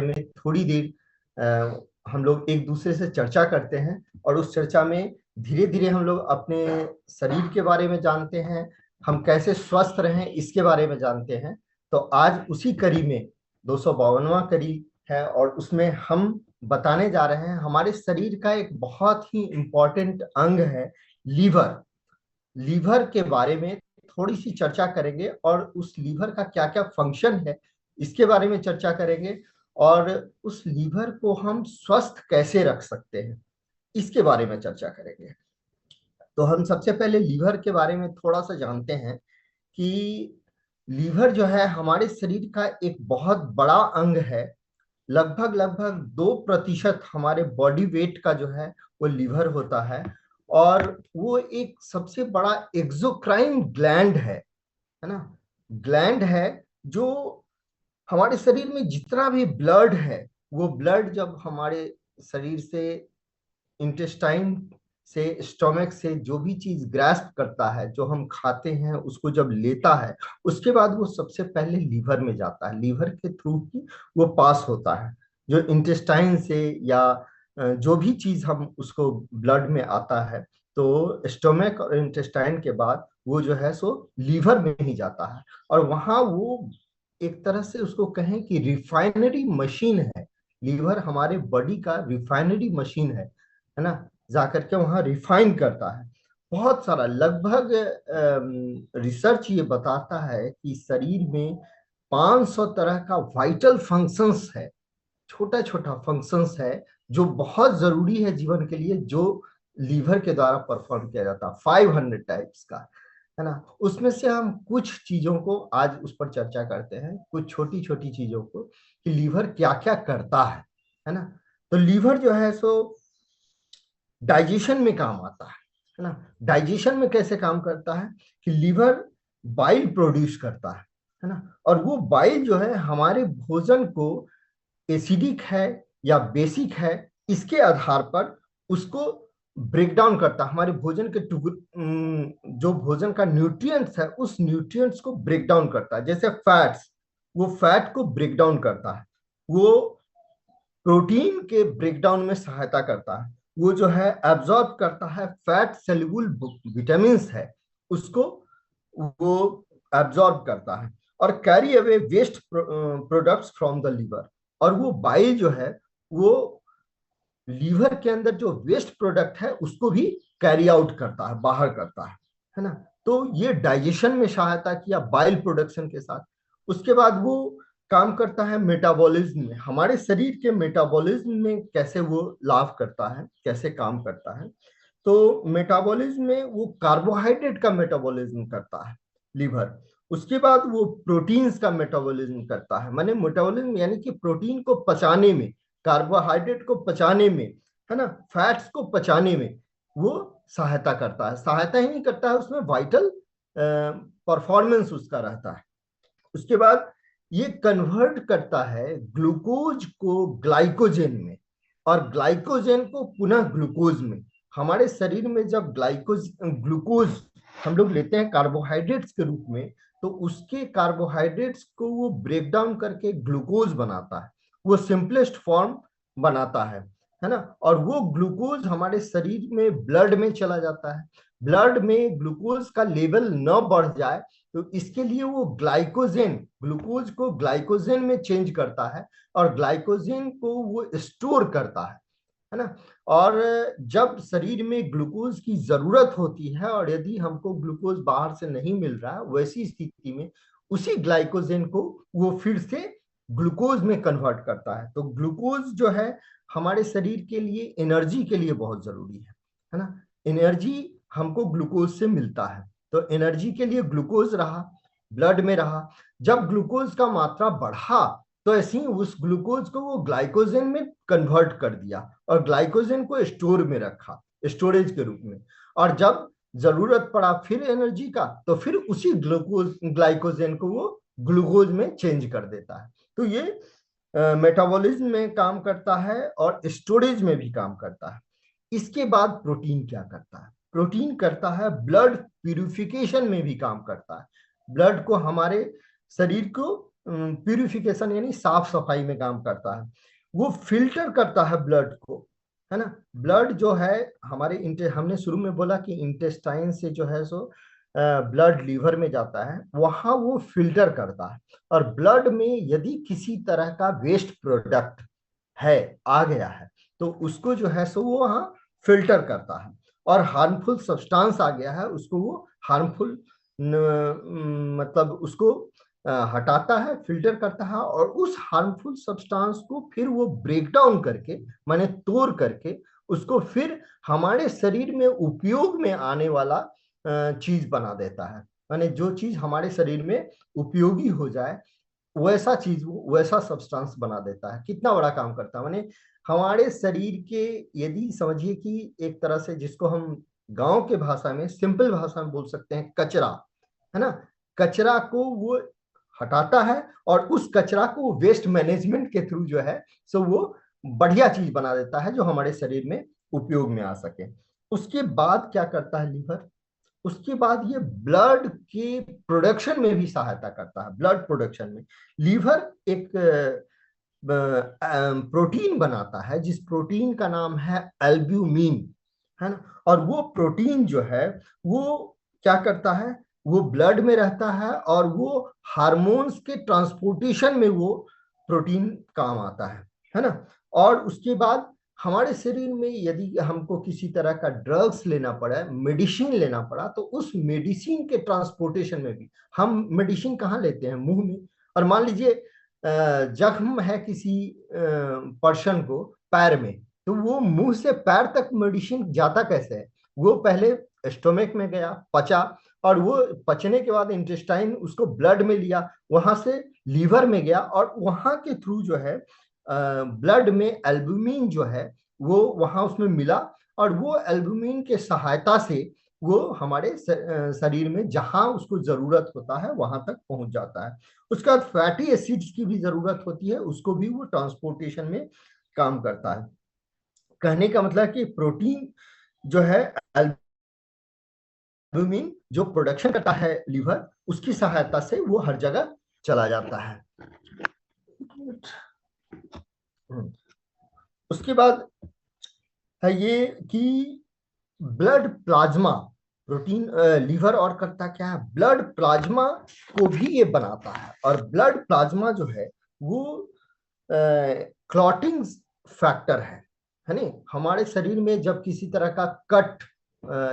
में थोड़ी देर हम लोग एक दूसरे से चर्चा करते हैं, और उस चर्चा में धीरे धीरे हम लोग अपने शरीर के बारे में जानते हैं, हम कैसे स्वस्थ रहें इसके बारे में जानते हैं। तो आज उसी कड़ी में 252वां कड़ी है, और उसमें हम बताने जा रहे हैं हमारे शरीर का एक बहुत ही इम्पोर्टेंट अंग है, लीवर। लीवर के बारे में थोड़ी सी चर्चा करेंगे, और उस लीवर का क्या क्या फंक्शन है इसके बारे में चर्चा करेंगे, और उस लीवर को हम स्वस्थ कैसे रख सकते हैं इसके बारे में चर्चा करेंगे। तो हम सबसे पहले लीवर के बारे में थोड़ा सा जानते हैं कि लीवर जो है हमारे शरीर का एक बहुत बड़ा अंग है। लगभग लगभग 2% हमारे बॉडी वेट का जो है वो लीवर होता है, और वो एक सबसे बड़ा एक्सोक्राइन ग्लैंड है ना। ग्लैंड है जो हमारे शरीर में जितना भी ब्लड है, वो ब्लड जब हमारे शरीर से, इंटेस्टाइन से, स्टोमक से जो भी चीज ग्रास्प करता है, जो हम खाते हैं उसको जब लेता है, उसके बाद वो सबसे पहले लीवर में जाता है। लीवर के थ्रू ही वो पास होता है, जो इंटेस्टाइन से या जो भी चीज हम उसको ब्लड में आता है, तो स्टोमक और इंटेस्टाइन के बाद वो जो है सो लीवर में ही जाता है। और वहां वो एक तरह से उसको कहें कि रिफाइनरी मशीन है। लीवर हमारे बॉडी का रिफाइनरी मशीन है ना। जाकर के वहां रिफाइन करता है बहुत सारा। लगभग रिसर्च ये बताता है कि शरीर में 500 तरह का वाइटल फंक्शंस है, छोटा छोटा फंक्शंस है, जो बहुत जरूरी है जीवन के लिए, जो लीवर के द्वारा परफॉर्म किया जाता है। 500 टाइप्स का है ना। उसमें से हम कुछ चीजों को आज उस पर चर्चा करते हैं, कुछ छोटी छोटी चीजों को, कि लीवर क्या क्या करता है ना। तो लीवर जो है सो डाइजेशन में काम आता है ना। डाइजेशन में कैसे काम करता है कि लीवर बाइल प्रोड्यूस करता है ना। और वो बाइल जो है हमारे भोजन को एसिडिक है या बेसिक है, इसके आधार पर उसको ब्रेक डाउन करता है। हमारे भोजन के जो भोजन का न्यूट्रिएंट्स है, उस न्यूट्रिएंट्स को ब्रेक डाउन करता है। जैसे फैट्स, वो फैट को ब्रेक डाउन करता है। वो प्रोटीन के ब्रेकडाउन में सहायता करता है। वो जो है एब्जॉर्ब करता है फैट सेल्यूबल विटामिन्स है, उसको वो एब्जॉर्ब करता है, और carry away waste products from the liver. और वो बाइल जो है वो लीवर के अंदर जो वेस्ट प्रोडक्ट है उसको भी कैरी आउट करता है, बाहर करता है ना। तो ये डाइजेशन में सहायता किया बाइल प्रोडक्शन के साथ। उसके बाद वो काम करता है मेटाबॉलिज्म में। हमारे शरीर के मेटाबॉलिज्म में कैसे वो लाभ करता है, कैसे काम करता है, तो मेटाबॉलिज्म में वो कार्बोहाइड्रेट का मेटाबॉलिज्म करता है लीवर। उसके बाद वो प्रोटीन्स का मेटाबॉलिज्म करता है। माने मेटाबॉलिज्म यानी कि प्रोटीन को पचाने में, कार्बोहाइड्रेट को पचाने में, है ना, फैट्स को पचाने में वो सहायता करता है। सहायता ही नहीं करता है, उसमें वाइटल परफॉर्मेंस उसका रहता है। उसके बाद ये कन्वर्ट करता है ग्लूकोज को ग्लाइकोजेन में, और ग्लाइकोजेन को पुनः ग्लूकोज में। हमारे शरीर में जब ग्लूकोज हम लोग लेते हैं कार्बोहाइड्रेट्स के रूप में, तो उसके कार्बोहाइड्रेट्स को वो ब्रेक डाउन करके ग्लूकोज बनाता है, वो सिंपलेस्ट फॉर्म बनाता है ना। और वो ग्लूकोज हमारे शरीर में ब्लड में चला जाता है। ब्लड में ग्लूकोज का लेवल न बढ़ जाए, तो इसके लिए वो ग्लाइकोजेन, ग्लूकोज को ग्लाइकोजेन में चेंज करता है, और ग्लाइकोजेन को वो स्टोर करता है ना। और जब शरीर में ग्लूकोज की जरूरत होती है, और यदि हमको ग्लूकोज बाहर से नहीं मिल रहा है, वैसी स्थिति में उसी ग्लाइकोजेन को वो फिर से ग्लूकोज में कन्वर्ट करता है। तो ग्लूकोज जो है हमारे शरीर के लिए, एनर्जी के लिए बहुत जरूरी है ना। एनर्जी हमको ग्लूकोज से मिलता है, तो एनर्जी के लिए ग्लूकोज रहा, ब्लड में रहा। जब ग्लूकोज का मात्रा बढ़ा, तो ऐसे ही उस ग्लूकोज को वो ग्लाइकोजेन में कन्वर्ट कर दिया, और ग्लाइकोजेन को स्टोर में रखा, स्टोरेज के रूप में। और जब जरूरत पड़ा फिर एनर्जी का, तो फिर उसी ग्लाइकोजेन को वो ग्लूकोज में चेंज कर देता है। तो ये मेटाबॉलिज्म में काम करता है, और स्टोरेज में भी काम करता है। इसके बाद प्रोटीन क्या करता है? प्रोटीन करता है ब्लड प्यूरिफिकेशन में भी काम करता है। ब्लड को, हमारे शरीर को प्यूरिफिकेशन यानी साफ सफाई में काम करता है। वो फिल्टर करता है ब्लड को, है ना। ब्लड जो है हमारे हमने शुरू में बोला कि इंटेस्टाइन से जो है सो ब्लड लीवर में जाता है, वहां वो फिल्टर करता है। और ब्लड में यदि किसी तरह का वेस्ट प्रोडक्ट है, आ गया है, तो उसको जो है सो वो वहां फिल्टर करता है। और हार्मफुल सब्सटेंस आ गया है, उसको वो हार्मफुल मतलब उसको हटाता है, फिल्टर करता है, और उस हार्मफुल सब्सटेंस को फिर वो ब्रेक डाउन करके, माने तोड़ करके, उसको फिर हमारे शरीर में उपयोग में आने वाला चीज बना देता है। माने जो चीज हमारे शरीर में उपयोगी हो जाए, वैसा चीज वैसा सब्सटेंस बना देता है। कितना बड़ा काम करता है, माने हमारे शरीर के, यदि समझिए कि एक तरह से जिसको हम गांव के भाषा में, सिंपल भाषा में बोल सकते हैं, कचरा, है ना। कचरा को वो हटाता है, और उस कचरा को वेस्ट मैनेजमेंट के थ्रू जो है सो वो बढ़िया चीज बना देता है, जो हमारे शरीर में उपयोग में आ सके। उसके बाद क्या करता है लीवर, उसके बाद ये ब्लड के प्रोडक्शन में भी सहायता करता है। ब्लड प्रोडक्शन में लीवर एक प्रोटीन बनाता है, जिस प्रोटीन का नाम है एल्ब्यूमिन, है ना। और वो प्रोटीन जो है वो क्या करता है, वो ब्लड में रहता है, और वो हार्मोन्स के ट्रांसपोर्टेशन में वो प्रोटीन काम आता है ना। और उसके बाद हमारे शरीर में यदि हमको किसी तरह का ड्रग्स लेना पड़ा, मेडिसिन लेना पड़ा, तो उस मेडिसिन के ट्रांसपोर्टेशन में भी, हम मेडिसिन कहाँ लेते हैं, मुंह में। और मान लीजिए जख्म है किसी पर्सन को पैर में, तो वो मुंह से पैर तक मेडिसिन जाता कैसे है, वो पहले स्टोमक में गया, पचा, और वो पचने के बाद इंटेस्टाइन उसको ब्लड में लिया, वहां से लीवर में गया, और वहां के थ्रू जो है ब्लड में एल्बुमिन जो है वो वहां उसमें मिला, और वो एल्बुमिन के सहायता से वो हमारे शरीर में जहां उसको जरूरत होता है वहां तक पहुंच जाता है। उसके बाद फैटी एसिड्स की भी जरूरत होती है, उसको भी वो ट्रांसपोर्टेशन में काम करता है। कहने का मतलब कि प्रोटीन जो है, एल्बुमिन जो प्रोडक्शन करता है लीवर, उसकी सहायता से वो हर जगह चला जाता है। उसके बाद है ये कि ब्लड प्लाज्मा, प्रोटीन लीवर और करता क्या है, ब्लड प्लाज्मा को भी ये बनाता है। और ब्लड प्लाज्मा जो है वो क्लॉटिंग फैक्टर है नहीं। हमारे शरीर में जब किसी तरह का कट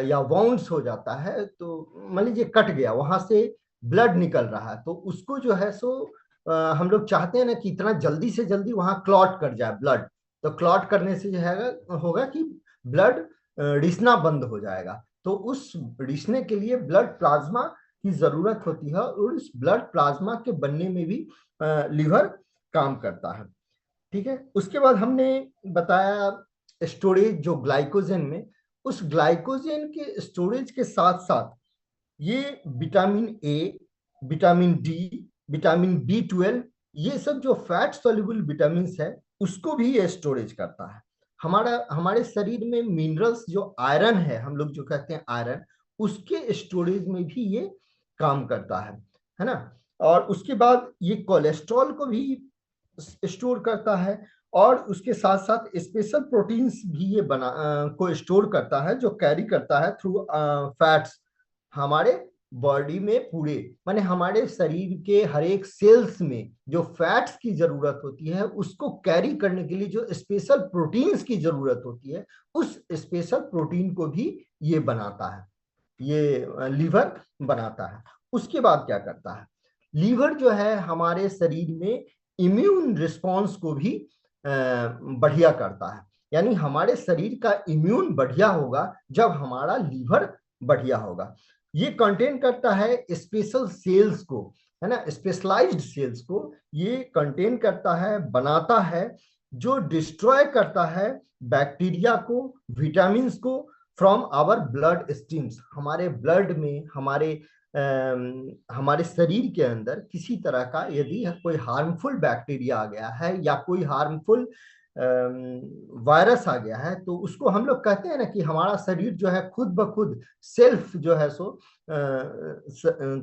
या वाउंड्स हो जाता है, तो मान लीजिए कट गया, वहां से ब्लड निकल रहा है, तो उसको जो है सो हम लोग चाहते हैं ना कि इतना जल्दी से जल्दी वहां क्लॉट कर जाए ब्लड। तो क्लॉट करने से जो है होगा कि ब्लड रिसना बंद हो जाएगा। तो उस रिसने के लिए ब्लड प्लाज्मा की जरूरत होती है, और उस ब्लड प्लाज्मा के बनने में भी लीवर काम करता है। ठीक है। उसके बाद हमने बताया स्टोरेज जो ग्लाइकोजन में, उस ग्लाइकोजन के स्टोरेज के साथ साथ ये vitamin A, vitamin D, vitamin B 12, ये सब जो फैट सोल्यूबल विटामिन है, उसको भी ये स्टोरेज करता है। हमारे शरीर में मिनरल्स जो आयरन है, हम लोग जो कहते हैं आयरन, उसके स्टोरेज में भी ये काम करता है ना। और उसके बाद ये कोलेस्ट्रॉल को भी स्टोर करता है, और उसके साथ साथ स्पेशल प्रोटीन्स भी ये को स्टोर करता है, जो कैरी करता है थ्रू फैट्स हमारे बॉडी में पूरे, माने हमारे शरीर के हर एक सेल्स में जो फैट्स की जरूरत होती है, उसको कैरी करने के लिए जो स्पेशल प्रोटीन्स की जरूरत होती है, उस स्पेशल प्रोटीन को भी ये बनाता है, ये लीवर बनाता है। उसके बाद क्या करता है, लीवर जो है हमारे शरीर में इम्यून रिस्पॉन्स को भी बढ़िया करता है। यानी हमारे शरीर का इम्यून बढ़िया होगा जब हमारा लीवर बढ़िया होगा। ये कंटेन करता है स्पेशल सेल्स को, है ना, स्पेशलाइज्ड सेल्स को ये कंटेन करता है, बनाता है, जो डिस्ट्रॉय करता है बैक्टीरिया को, विटामिन को फ्रॉम आवर ब्लड स्ट्रीम्स। हमारे ब्लड में, हमारे शरीर के अंदर किसी तरह का यदि कोई हार्मफुल बैक्टीरिया आ गया है, या कोई हार्मफुल वायरस आ गया है, तो उसको हम लोग कहते हैं ना कि हमारा शरीर जो है खुद ब खुद सेल्फ जो है सो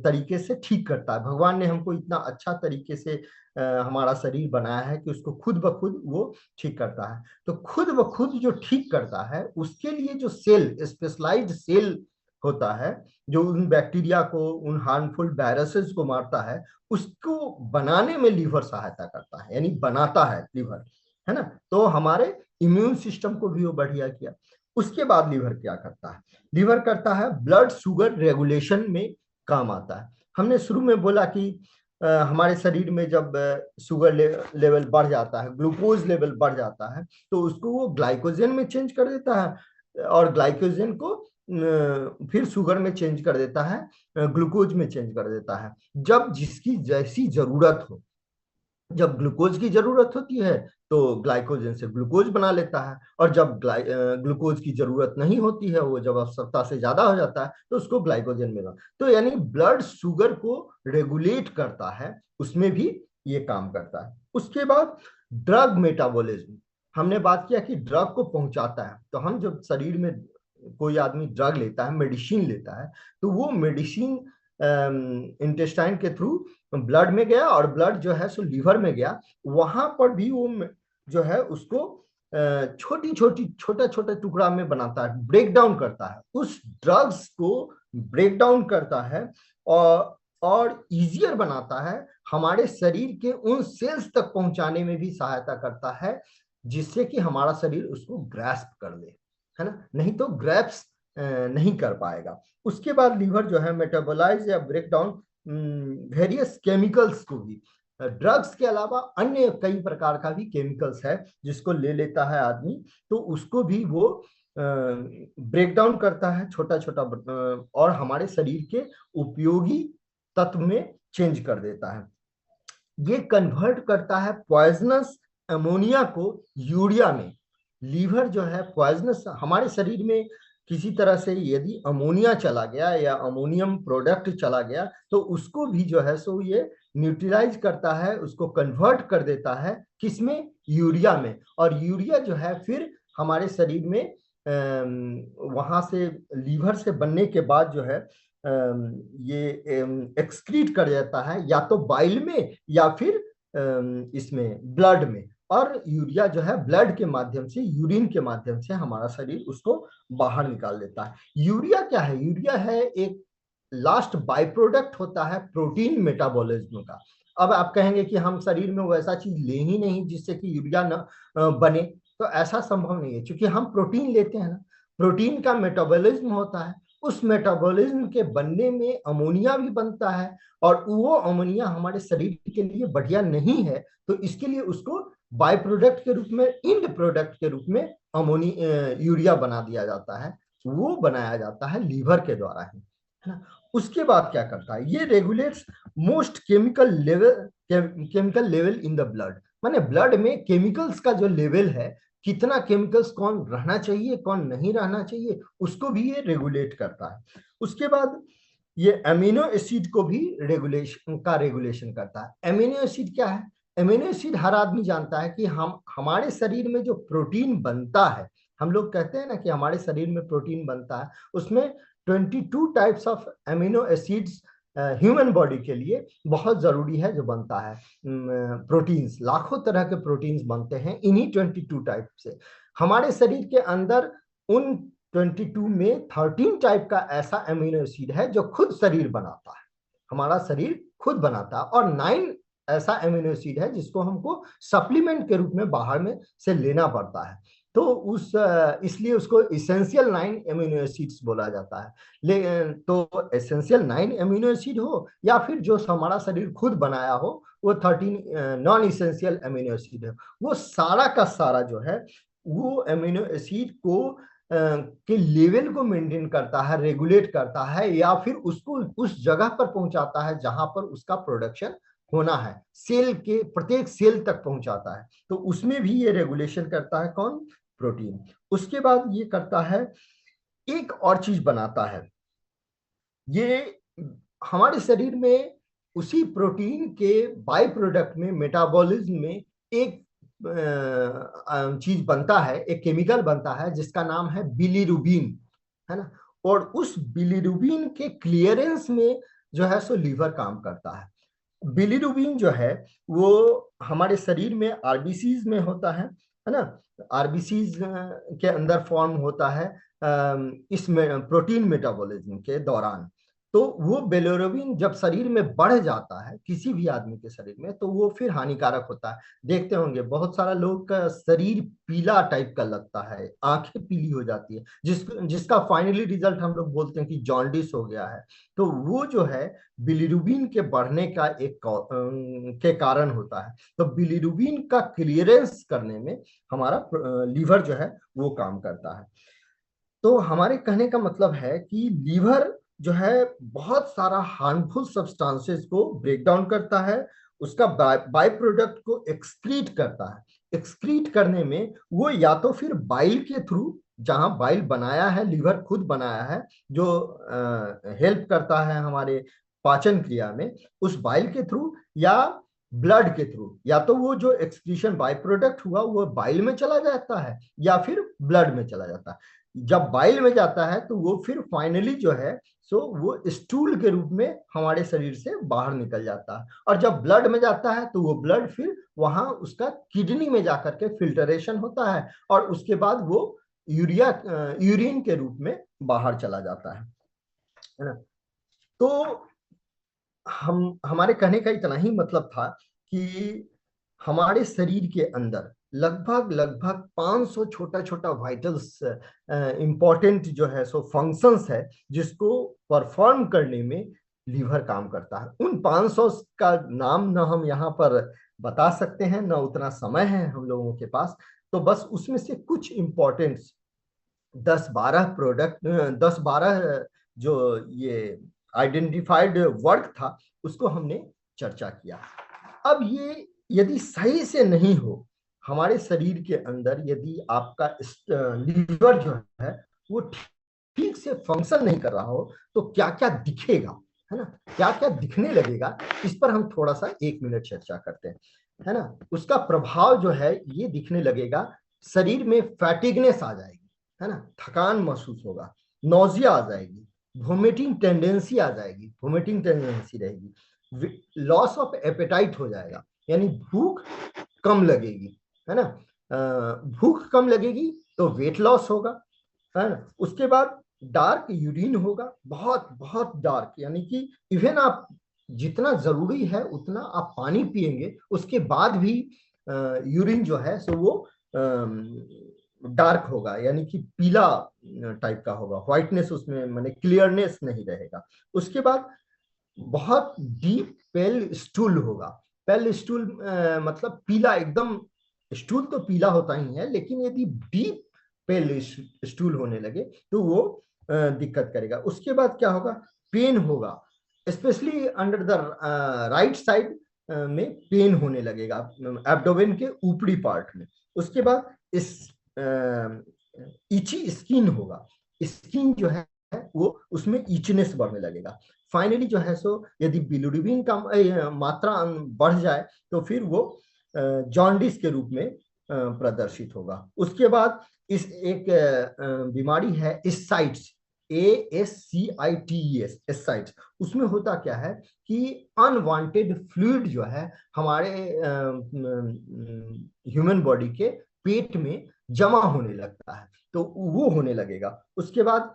तरीके से ठीक करता है। भगवान ने हमको इतना अच्छा तरीके से हमारा शरीर बनाया है कि उसको खुद ब खुद वो ठीक करता है। तो खुद ब खुद जो ठीक करता है, उसके लिए जो सेल, स्पेशलाइज्ड सेल होता है, जो उन बैक्टीरिया को, उन हार्मफुल वायरसेस को मारता है, उसको बनाने में लीवर सहायता करता है, यानी बनाता है लीवर, है ना। तो हमारे इम्यून सिस्टम को भी वो बढ़िया किया। उसके बाद लीवर क्या करता है? लीवर करता है ब्लड शुगर रेगुलेशन में काम आता है। हमने शुरू में बोला कि हमारे शरीर में जब शुगर लेवल बढ़ जाता है, ग्लूकोज लेवल बढ़ जाता है, तो उसको वो ग्लाइकोजन में चेंज कर देता है, और ग्लाइकोजन को फिर शुगर में चेंज कर देता है, ग्लूकोज में चेंज कर देता है, जब जिसकी जैसी जरूरत हो। जब ग्लूकोज की जरूरत होती है तो ग्लाइकोजन से ग्लूकोज बना लेता है, और जब ग्लूकोज की जरूरत नहीं होती है, वो जब आवश्यकता से ज्यादा हो जाता है, तो उसको ग्लाइकोजन में तो यानी ब्लड शुगर को रेगुलेट करता है, उसमें भी ये काम करता है। उसके बाद ड्रग मेटाबॉलिज्म, हमने बात किया कि ड्रग को पहुंचाता है। तो हम जब शरीर में कोई आदमी ड्रग लेता है, मेडिसिन लेता है, तो वो मेडिसिन इंटेस्टाइन के थ्रू ब्लड में गया, और ब्लड जो है सो लीवर में गया। वहां पर भी वो जो है उसको छोटी छोटी छोटा छोटा टुकड़ा में बनाता है, ब्रेक डाउन करता है, उस ड्रग्स को ब्रेक डाउन करता है, और इजियर बनाता है, हमारे शरीर के उन सेल्स तक पहुंचाने में भी सहायता करता है, जिससे कि हमारा शरीर उसको ग्रैस्प कर ले, है ना। नहीं तो ग्रैप्स नहीं कर पाएगा। उसके बाद लीवर जो है मेटाबोलाइज या ब्रेक डाउन वेरियस केमिकल्स को भी, ड्रग्स के अलावा अन्य कई प्रकार का भी केमिकल्स है जिसको ले लेता है आदमी, तो उसको भी वो ब्रेक डाउन करता है छोटा छोटा, और हमारे शरीर के उपयोगी तत्व में चेंज कर देता है। ये कन्वर्ट करता है पॉइजनस अमोनिया को यूरिया में। लीवर जो है पॉइजनस, हमारे शरीर में किसी तरह से यदि अमोनिया चला गया या अमोनियम प्रोडक्ट चला गया, तो उसको भी जो है सो ये न्यूट्रलाइज करता है, उसको कन्वर्ट कर देता है, किसमें? यूरिया में। और यूरिया जो है फिर हमारे शरीर में वहां से, लीवर से बनने के बाद जो है ये एक्सक्रीट कर जाता है, या तो बाइल में या फिर इसमें ब्लड में। और यूरिया जो है ब्लड के माध्यम से, यूरिन के माध्यम से हमारा शरीर उसको बाहर निकाल देता है। यूरिया क्या है? यूरिया है एक लास्ट बाय प्रोडक्ट होता है प्रोटीन मेटाबॉलिज्म का। अब आप कहेंगे कि हम शरीर में वैसा चीज ले ही नहीं जिससे कि यूरिया न बने, तो ऐसा संभव नहीं है, क्योंकि हम प्रोटीन लेते हैं ना, प्रोटीन का मेटाबॉलिज्म होता है, उस मेटाबॉलिज्म के बनने में अमोनिया भी बनता है, और वो अमोनिया हमारे शरीर के लिए बढ़िया नहीं है, तो इसके लिए उसको बाय प्रोडक्ट के रूप में, इंड प्रोडक्ट के रूप में यूरिया बना दिया जाता है। वो बनाया जाता है लीवर के द्वारा ही, है ना। उसके बाद क्या करता है? ये regulates most chemical level in the blood, माने ब्लड में केमिकल्स का जो लेवल है, कितना केमिकल्स कौन रहना चाहिए कौन नहीं रहना चाहिए, उसको भी ये रेगुलेट करता है। उसके बाद ये अमीनो एसिड को भी रेगुलेशन करता है। अमीनो एसिड क्या है? अमीनो एसिड हर आदमी जानता है कि हम, हमारे शरीर में जो प्रोटीन बनता है, हम लोग कहते हैं ना कि हमारे शरीर में प्रोटीन बनता है, उसमें 22 types of amino acids human body के लिए बहुत जरूरी है जो बनता है। प्रोटीन्स, लाखों तरह के प्रोटीन्स बनते हैं इन्हीं 22 टाइप से। हमारे शरीर के अंदर उन 22 में 13 टाइप का ऐसा अमीनो एसिड है जो खुद शरीर बनाता है, हमारा शरीर खुद बनाता है, और 9 ऐसा अमीनो एसिड है जिसको हमको सप्लीमेंट के रूप में बाहर में से लेना पड़ता है। तो उस इसलिए उसको इसेंशियल 9 अमीनो एसिड्स बोला जाता है। तो एसेंशियल 9 अमीनो एसिड हो या फिर जो हमारा शरीर खुद बनाया हो, वो 13 नॉन इसेंशियल अमीनो एसिड है, वो सारा का सारा जो है वो अमीनो एसिड को के लेवल को मेंटेन करता है, रेगुलेट करता है, या फिर उसको उस जगह पर पहुंचाता है जहां पर उसका प्रोडक्शन होना है, सेल के प्रत्येक सेल तक पहुंचाता है। तो उसमें भी ये रेगुलेशन करता है कौन? प्रोटीन। उसके बाद ये करता है, एक और चीज बनाता है, ये हमारे शरीर में उसी प्रोटीन के बाय प्रोडक्ट में, मेटाबॉलिज्म में एक चीज बनता है, एक केमिकल बनता है जिसका नाम है बिलीरुबिन, है ना। और उस बिलीरुबिन के क्लियरेंस में जो है सो लीवर काम करता है। बिलीरुबिन जो है वो हमारे शरीर में आरबीसीज में होता है ना। आरबीसीज के अंदर फॉर्म होता है इसमें प्रोटीन मेटाबॉलिज्म के दौरान। तो वो बिलीरुबिन जब शरीर में बढ़ जाता है किसी भी आदमी के शरीर में, तो वो फिर हानिकारक होता है। देखते होंगे बहुत सारा लोग का शरीर पीला टाइप का लगता है, आंखें पीली हो जाती है, जिसका फाइनली रिजल्ट हम लोग बोलते हैं कि जॉन्डिस हो गया है। तो वो जो है बिलीरुबिन के बढ़ने का एक के कारण होता है। तो बिलीरुबिन का क्लियरेंस करने में हमारा लीवर जो है वो काम करता है। तो हमारे कहने का मतलब है कि लीवर जो है बहुत सारा हार्मफुल सब्सटेंसेस को ब्रेक डाउन करता है, उसका बाय प्रोडक्ट को एक्सक्रीट करता है। एक्सक्रीट करने में वो या तो फिर बाइल के थ्रू, जहां बाइल बनाया है, लीवर खुद बनाया है, जो हेल्प करता है हमारे पाचन क्रिया में, उस बाइल के थ्रू, या ब्लड के थ्रू। या तो वो जो एक्सक्रीशन बाय प्रोडक्ट हुआ वो बाइल में चला जाता है या फिर ब्लड में चला जाता है। जब बाइल में जाता है तो वो फिर फाइनली जो है सो वो स्टूल के रूप में हमारे शरीर से बाहर निकल जाता है। और जब ब्लड में जाता है तो वो ब्लड फिर वहां उसका किडनी में जाकर के फिल्टरेशन होता है, और उसके बाद वो यूरिन के रूप में बाहर चला जाता है ना। तो हमारे कहने का इतना ही मतलब था कि हमारे शरीर के अंदर लगभग लगभग 500 छोटा छोटा वाइटल्स इंपॉर्टेंट जो है सो फंक्शंस है, जिसको परफॉर्म करने में लीवर काम करता है। उन 500 का नाम न हम यहाँ पर बता सकते हैं, न उतना समय है हम लोगों के पास। तो बस उसमें से कुछ इंपॉर्टेंट 10-12 जो ये आइडेंटिफाइड वर्क था उसको हमने चर्चा किया। अब ये यदि सही से नहीं हो हमारे शरीर के अंदर, यदि आपका लीवर जो है वो ठीक से फंक्शन नहीं कर रहा हो, तो क्या क्या दिखेगा, है ना, क्या क्या दिखने लगेगा, इस पर हम थोड़ा सा 1 मिनट चर्चा करते हैं, है ना। उसका प्रभाव जो है ये दिखने लगेगा, शरीर में फैटिगनेस आ जाएगी, है ना, थकान महसूस होगा, नौजिया आ जाएगी, वोमिटिंग टेंडेंसी आ जाएगी, वोमिटिंग टेंडेंसी रहेगी, लॉस ऑफ एपेटाइट हो जाएगा, यानी भूख कम लगेगी, है ना। भूख कम लगेगी तो वेट लॉस होगा, है ना। उसके बाद डार्क यूरिन होगा, बहुत बहुत डार्क, यानी कि इवन आप जितना जरूरी है उतना आप पानी पिएंगे उसके बाद भी यूरिन जो है सो वो डार्क होगा, यानी कि पीला टाइप का होगा, व्हाइटनेस उसमें माने क्लियरनेस नहीं रहेगा। उसके बाद बहुत डीप पेल स्टूल होगा। पेल स्टूल मतलब पीला एकदम, स्टूल तो पीला होता ही है, लेकिन यदि डीप पेल स्टूल होने लगे तो वो दिक्कत करेगा। उसके बाद क्या होगा, पेन होगा, specially under the right side में पेन होने लगेगा, एब्डोमेन के ऊपरी पार्ट में। उसके बाद इस इची स्किन होगा, स्किन जो है वो उसमें इचनेस बढ़ने लगेगा। फाइनली जो है सो यदि बिलिरुबिन का मात्रा बढ़ जाए तो फिर वो जॉन्डिस के रूप में प्रदर्शित होगा। उसके बाद इस एक बीमारी है एसाइट्स, ASCITES, एसाइट्स। उसमें होता क्या है कि अनवांटेड फ्लूइड जो है हमारे ह्यूमन बॉडी के पेट में जमा होने लगता है, तो वो होने लगेगा। उसके बाद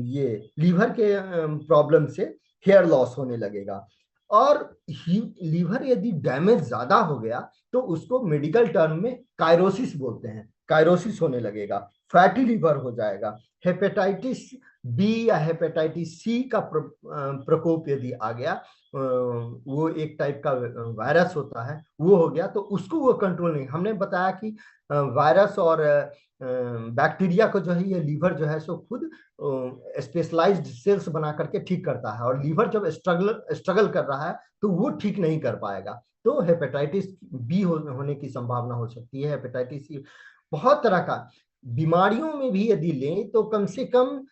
ये लीवर के प्रॉब्लम से हेयर लॉस होने लगेगा। और लीवर यदि डैमेज ज्यादा हो गया तो उसको मेडिकल टर्म में कायरोसिस बोलते हैं, कायरोसिस होने लगेगा, फैटी लीवर हो जाएगा। हेपेटाइटिस बी या हेपेटाइटिस सी का प्रकोप यदि आ गया, वो एक टाइप का वायरस होता है, वो हो गया तो उसको वो कंट्रोल नहीं। हमने बताया कि वायरस और बैक्टीरिया को जो है ये लीवर जो है सो खुद स्पेशलाइज्ड सेल्स बना करके ठीक करता है, और लीवर जब स्ट्रगल कर रहा है तो वो ठीक नहीं कर पाएगा, तो हेपेटाइटिस बी होने की संभावना हो सकती है, हेपेटाइटिस सी। बहुत तरह का बीमारियों में भी यदि लें तो कम से कम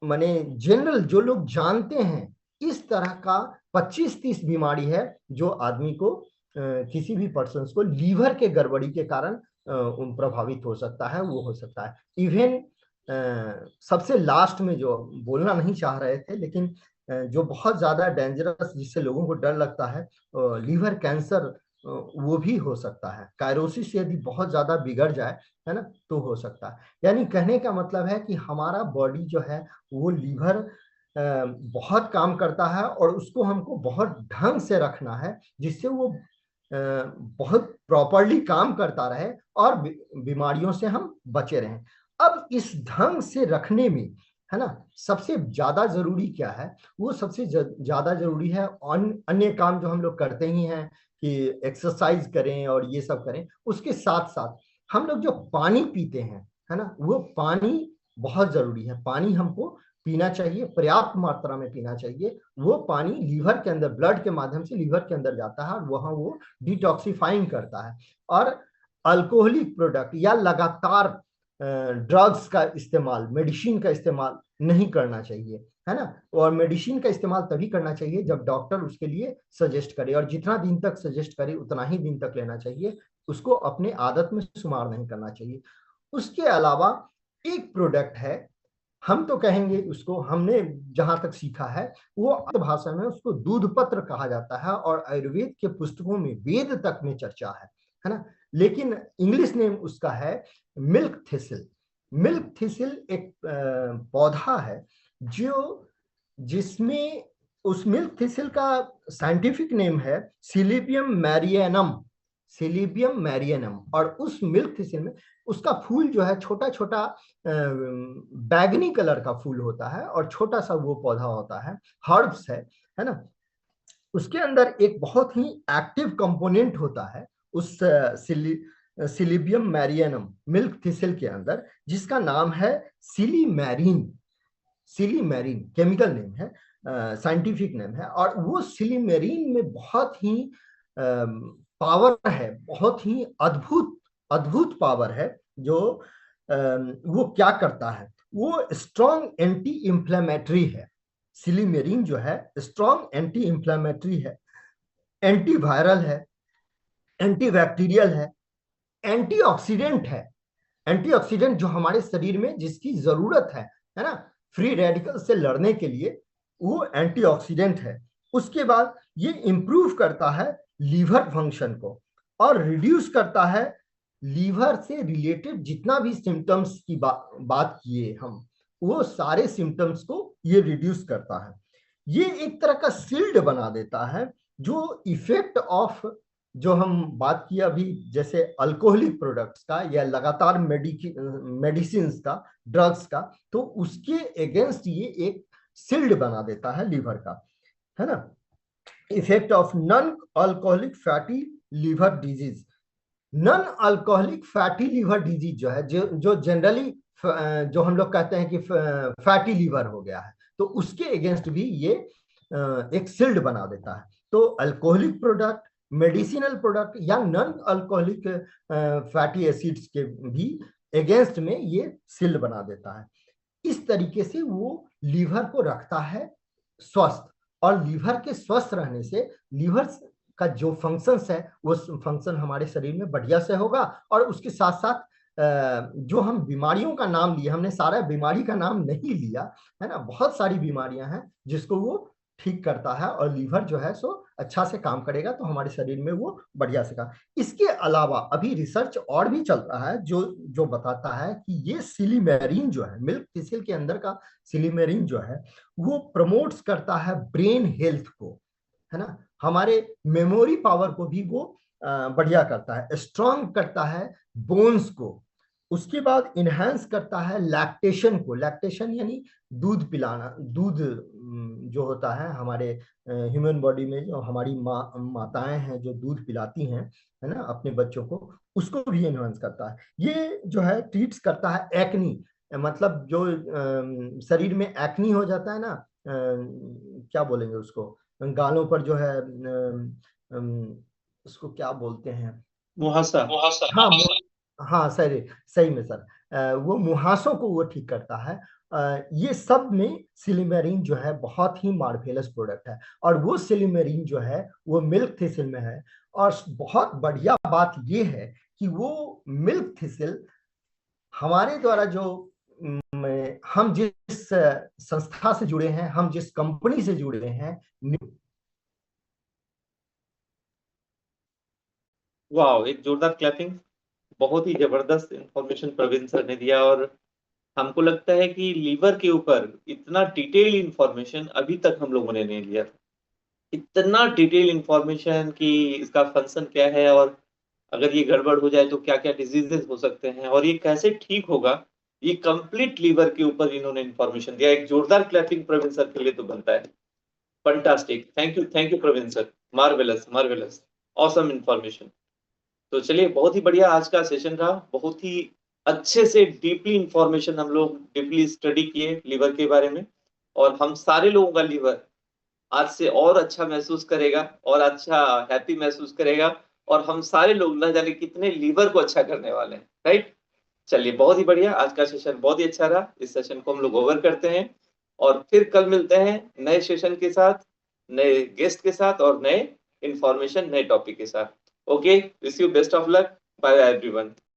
माने जनरल जो लोग जानते हैं इस तरह का 25-30 बीमारी है जो आदमी को किसी भी पर्सन को लीवर के गड़बड़ी के कारण उन प्रभावित हो सकता है, वो हो सकता है। इवन सबसे लास्ट में जो बोलना नहीं चाह रहे थे, लेकिन जो बहुत ज्यादा डेंजरस, जिससे लोगों को डर लगता है, लीवर कैंसर, वो भी हो सकता है। कायरोसिस यदि बहुत ज्यादा बिगड़ जाए, है ना, तो हो सकता है। यानी कहने का मतलब है कि हमारा बॉडी जो है वो लीवर बहुत काम करता है, और उसको हमको बहुत ढंग से रखना है, जिससे वो बहुत प्रॉपरली काम करता रहे और बीमारियों से हम बचे रहें। अब इस ढंग से रखने में, है ना, सबसे ज्यादा जरूरी क्या है? वो सबसे ज्यादा जरूरी है अन्य काम जो हम लोग करते ही हैं कि एक्सरसाइज करें और ये सब करें, उसके साथ साथ हम लोग जो पानी पीते हैं, है ना, वो पानी बहुत जरूरी है। पानी हमको पीना चाहिए, पर्याप्त मात्रा में पीना चाहिए। वो पानी लीवर के अंदर, ब्लड के माध्यम से लीवर के अंदर जाता है, और वहां वो डिटॉक्सिफाइंग करता है। और अल्कोहलिक प्रोडक्ट या लगातार ड्रग्स का इस्तेमाल, मेडिसिन का इस्तेमाल नहीं करना चाहिए, है ना। और मेडिसिन का इस्तेमाल तभी करना चाहिए जब डॉक्टर उसके लिए सजेस्ट करे, और जितना दिन तक सजेस्ट करे उतना ही दिन तक लेना चाहिए। उसको अपने आदत में शुमार नहीं करना चाहिए। उसके अलावा एक प्रोडक्ट है, हम तो कहेंगे उसको, हमने जहां तक सीखा है वो भाषा में उसको दूध पत्र कहा जाता है, और आयुर्वेद के पुस्तकों में, वेद तक में चर्चा है ना। लेकिन इंग्लिश नेम उसका है मिल्क थिसिल। मिल्क थिसिल एक पौधा है जो, जिसमें, उस मिल्क थिसिल का साइंटिफिक नेम है सिलिबियम मैरियनम। सिलिबियम मैरियनम। और उस मिल्क थिसिल में उसका फूल जो है छोटा छोटा बैगनी कलर का फूल होता है, और छोटा सा वो पौधा होता है, हर्ब्स है ना। उसके अंदर एक बहुत ही एक्टिव कंपोनेंट होता है उस सिलिबियम मैरियनम मिल्क थिसिल के अंदर, जिसका नाम है सिलीमेरीन। सिलीमेरीन केमिकल नेम है, साइंटिफिक नेम है। और वो सिलीमेरीन में बहुत ही पावर है, बहुत ही अद्भुत अद्भुत पावर है। जो वो क्या करता है, वो स्ट्रॉन्ग एंटी इंफ्लेमेटरी है। सिलीमेरीन जो है स्ट्रॉन्ग एंटी इंफ्लेमेटरी है, एंटी वायरल है, एंटी बैक्टीरियल एंटीऑक्सीडेंट है। एंटीऑक्सीडेंट जो हमारे शरीर में जिसकी जरूरत है ना, फ्री रेडिकल से लड़ने के लिए, वो एंटीऑक्सीडेंट है। उसके बाद ये इंप्रूव करता है लीवर फंक्शन को, और रिड्यूस करता है लीवर से रिलेटेड जितना भी सिम्टम्स की बात किए हम, वो सारे सिम्टम्स को ये रिड्यूस करता है। ये एक तरह का शील्ड बना देता है, जो इफेक्ट ऑफ, जो हम बात किया अभी, जैसे अल्कोहलिक प्रोडक्ट्स का या लगातार मेडिसिन का, ड्रग्स का, तो उसके अगेंस्ट ये एक शील्ड बना देता है लीवर का, है ना। Effect of non alcoholic fatty liver disease. Non alcoholic fatty liver disease जो है, जो जनरली जो हम लोग कहते हैं कि फैटी लीवर हो गया है, तो उसके अगेंस्ट भी ये एक शील्ड बना देता है। तो अल्कोहलिक प्रोडक्ट, मेडिसिनल प्रोडक्ट या नॉन अल्कोहलिक फैटी एसिड्स के भी अगेंस्ट में ये शील्ड बना देता है। इस तरीके से वो लीवर को रखता है स्वस्थ, और लीवर के स्वस्थ रहने से लीवर का जो फंक्शंस है वो फंक्शन हमारे शरीर में बढ़िया से होगा। और उसके साथ साथ जो हम बीमारियों का नाम लिए, हमने सारा बीमारी का नाम नहीं लिया, है ना, बहुत सारी बीमारियां हैं जिसको वो ठीक करता है, और लीवर जो है सो अच्छा से काम करेगा, तो हमारे शरीर में वो बढ़िया से काम। इसके अलावा अभी रिसर्च और भी चल रहा है जो जो बताता है कि ये सिलीमेरीन जो है, मिल्क थिसिल के अंदर का सिलीमेरीन जो है, वो प्रमोट्स करता है ब्रेन हेल्थ को, है ना, हमारे मेमोरी पावर को भी वो बढ़िया करता है, स्ट्रांग करता है बोन्स को। उसके बाद इनहेंस करता है लैक्टेशन को। लैक्टेशन यानी दूध पिलाना। दूध जो होता है हमारे ह्यूमन बॉडी में, जो हमारी माताएं हैं जो दूध पिलाती हैं, है ना, अपने बच्चों को, उसको भी इनहेंस करता है। ये जो है ट्रीट्स करता है एक्नी, मतलब जो शरीर में एक्नी हो जाता है ना, क्या बोलेंगे उसको, गालों पर जो है उसको क्या बोलते हैं, मुहासा। हाँ हाँ सही, सही में सर, वो मुहासों को वो ठीक करता है। ये सब में सिलीमेरीन जो है बहुत ही मार्वेलस प्रोडक्ट है, और वो सिलीमेरीन जो है वो मिल्क थिसिल में है। और बहुत बढ़िया बात यह है कि वो मिल्क थिसिल हमारे द्वारा जो हम जिस संस्था से जुड़े हैं, हम जिस कंपनी से जुड़े हैं। वाह, एक जोरदार क्लैपिंग। बहुत ही जबरदस्त इंफॉर्मेशन प्रवीण सर ने दिया। और हमको लगता है कि लीवर के ऊपर इतना डिटेल इंफॉर्मेशन अभी तक हम लोगों ने नहीं लिया था। इतना डिटेल इंफॉर्मेशन कि इसका फंक्शन क्या है, और अगर ये गड़बड़ हो जाए तो क्या क्या डिजीजेस हो सकते हैं, और ये कैसे ठीक होगा। ये कंप्लीट लीवर के ऊपर इन्होंने इंफॉर्मेशन दिया। एक जोरदार क्लैपिंग प्रवीण सर के लिए तो बनता है। Fantastic, thank you Praveen sir. Marvellous marvellous, awesome information. तो चलिए, बहुत ही बढ़िया आज का सेशन रहा। बहुत ही अच्छे से डीपली इंफॉर्मेशन हम लोग डीपली स्टडी किए लीवर के बारे में। और हम सारे लोगों का लीवर आज से और अच्छा महसूस करेगा, और अच्छा हैप्पी महसूस करेगा। और हम सारे लोग न जाने कितने लीवर को अच्छा करने वाले हैं, राइट। चलिए, बहुत ही बढ़िया, आज का सेशन बहुत ही अच्छा रहा। इस सेशन को हम लोग ओवर करते हैं, और फिर कल मिलते हैं नए सेशन के साथ, नए गेस्ट के साथ, और नए इंफॉर्मेशन, नए टॉपिक के साथ। Okay, wish you best of luck. Bye everyone.